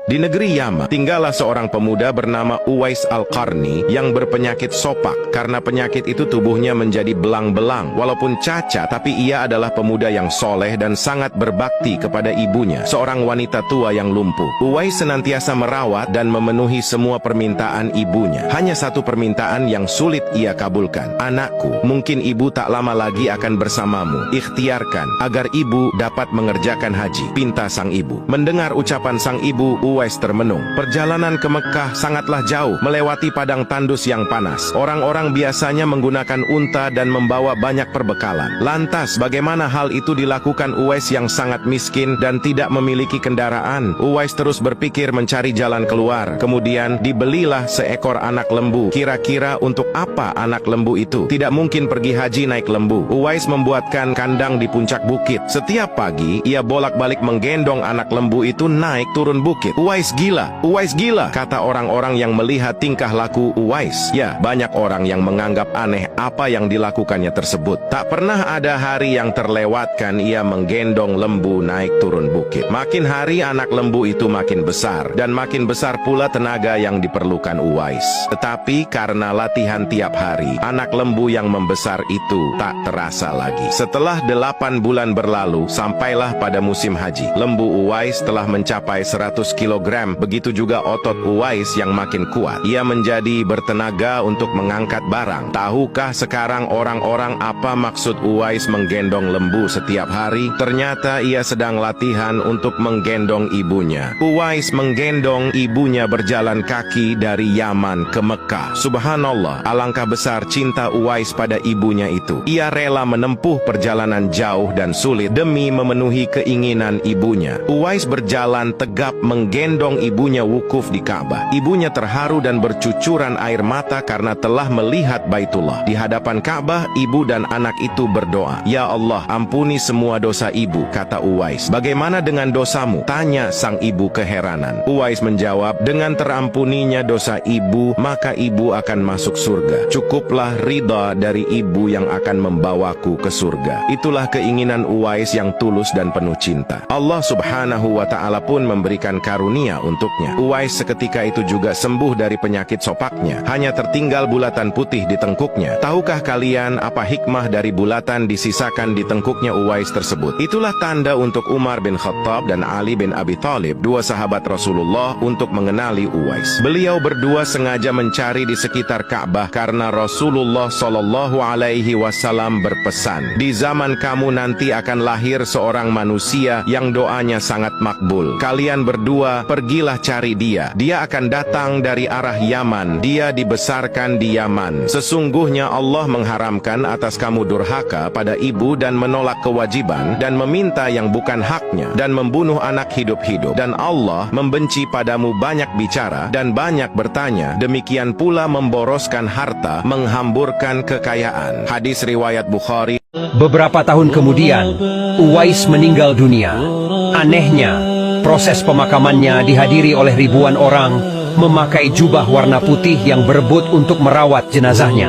Di negeri Yaman, tinggallah seorang pemuda bernama Uwais Al-Qarni yang berpenyakit sopak. Karena penyakit itu tubuhnya menjadi belang-belang. Walaupun cacat, tapi ia adalah pemuda yang soleh dan sangat berbakti kepada ibunya, seorang wanita tua yang lumpuh. Uwais senantiasa merawat dan memenuhi semua permintaan ibunya. Hanya satu permintaan yang sulit ia kabulkan. "Anakku, mungkin ibu tak lama lagi akan bersamamu. Ikhtiarkan agar ibu dapat mengerjakan haji," pinta sang ibu. Mendengar ucapan sang ibu, Uwais termenung. Perjalanan ke Mekah sangatlah jauh, melewati padang tandus yang panas. Orang-orang biasanya menggunakan unta dan membawa banyak perbekalan. Lantas, bagaimana hal itu dilakukan Uwais yang sangat miskin dan tidak memiliki kendaraan? Uwais terus berpikir mencari jalan keluar. Kemudian, dibelilah seekor anak lembu. Kira-kira untuk apa anak lembu itu? Tidak mungkin pergi haji naik lembu. Uwais membuatkan kandang di puncak bukit. Setiap pagi, ia bolak-balik menggendong anak lembu itu naik turun bukit. "Uwais gila," kata orang-orang yang melihat tingkah laku Uwais. Ya, banyak orang yang menganggap aneh apa yang dilakukannya tersebut. Tak pernah ada hari yang terlewatkan ia menggendong lembu naik turun bukit. Makin hari anak lembu itu makin besar, dan makin besar pula tenaga yang diperlukan Uwais. Tetapi karena latihan tiap hari, anak lembu yang membesar itu tak terasa lagi. Setelah 8 bulan berlalu, sampailah pada musim haji. Lembu Uwais telah mencapai 100 kilogram. Begitu juga otot Uwais yang makin kuat. Ia menjadi bertenaga untuk mengangkat barang. Tahukah sekarang orang-orang apa maksud Uwais menggendong lembu setiap hari? Ternyata ia sedang latihan untuk menggendong ibunya. Uwais menggendong ibunya berjalan kaki dari Yaman ke Mekah. Subhanallah, alangkah besar cinta Uwais pada ibunya itu. Ia rela menempuh perjalanan jauh dan sulit demi memenuhi keinginan ibunya. Uwais berjalan tegap menggendong ibunya wukuf di Ka'bah. Ibunya terharu dan bercucuran air mata karena telah melihat Baitullah. Di hadapan Ka'bah, ibu dan anak itu berdoa, "Ya Allah, ampuni semua dosa ibu," kata Uwais. "Bagaimana dengan dosamu?" tanya sang ibu keheranan. Uwais menjawab, "Dengan terampuninya dosa ibu, maka ibu akan masuk surga. Cukuplah ridha dari ibu yang akan membawaku ke surga." Itulah keinginan Uwais yang tulus dan penuh cinta. Allah Subhanahu wa Ta'ala pun memberikan karunia untuknya. Uwais seketika itu juga sembuh dari penyakit sopaknya. Hanya tertinggal bulatan putih di tengkuknya. Tahukah kalian apa hikmah dari bulatan disisakan di tengkuknya Uwais tersebut? Itulah tanda untuk Umar bin Khattab dan Ali bin Abi Thalib, dua sahabat Rasulullah, untuk mengenali Uwais. Beliau berdua sengaja mencari di sekitar Ka'bah karena Rasulullah Shallallahu Alaihi Wasallam berpesan, "Di zaman kamu nanti akan lahir seorang manusia yang doanya sangat makbul. Kalian berdua pergilah cari dia. Dia akan datang dari arah Yaman. Dia dibesarkan di Yaman. Sesungguhnya Allah mengharamkan atas kamu durhaka pada ibu dan menolak kewajiban dan meminta yang bukan haknya dan membunuh anak hidup-hidup. Dan Allah membenci padamu banyak bicara dan banyak bertanya. Demikian pula memboroskan harta, menghamburkan kekayaan." Hadis riwayat Bukhari. Beberapa tahun kemudian, Uwais meninggal dunia. Anehnya, proses pemakamannya dihadiri oleh ribuan orang memakai jubah warna putih yang berebut untuk merawat jenazahnya.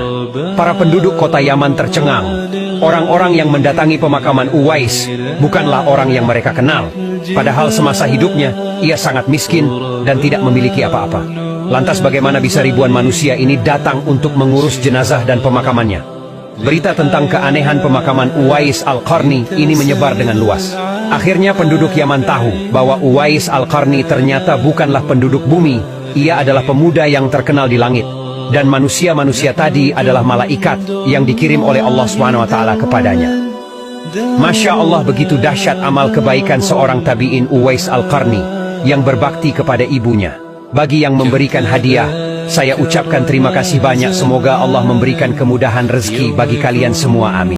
Para penduduk kota Yaman tercengang. Orang-orang yang mendatangi pemakaman Uwais bukanlah orang yang mereka kenal. Padahal semasa hidupnya, ia sangat miskin dan tidak memiliki apa-apa. Lantas bagaimana bisa ribuan manusia ini datang untuk mengurus jenazah dan pemakamannya? Berita tentang keanehan pemakaman Uwais Al-Qarni ini menyebar dengan luas. Akhirnya penduduk Yaman tahu bahwa Uwais Al-Qarni ternyata bukanlah penduduk bumi. Ia adalah pemuda yang terkenal di langit. Dan manusia-manusia tadi adalah malaikat yang dikirim oleh Allah SWT kepadanya. Masya Allah, begitu dahsyat amal kebaikan seorang tabi'in Uwais Al-Qarni yang berbakti kepada ibunya. Bagi yang memberikan hadiah, saya ucapkan terima kasih banyak. Semoga Allah memberikan kemudahan rezeki bagi kalian semua, amin.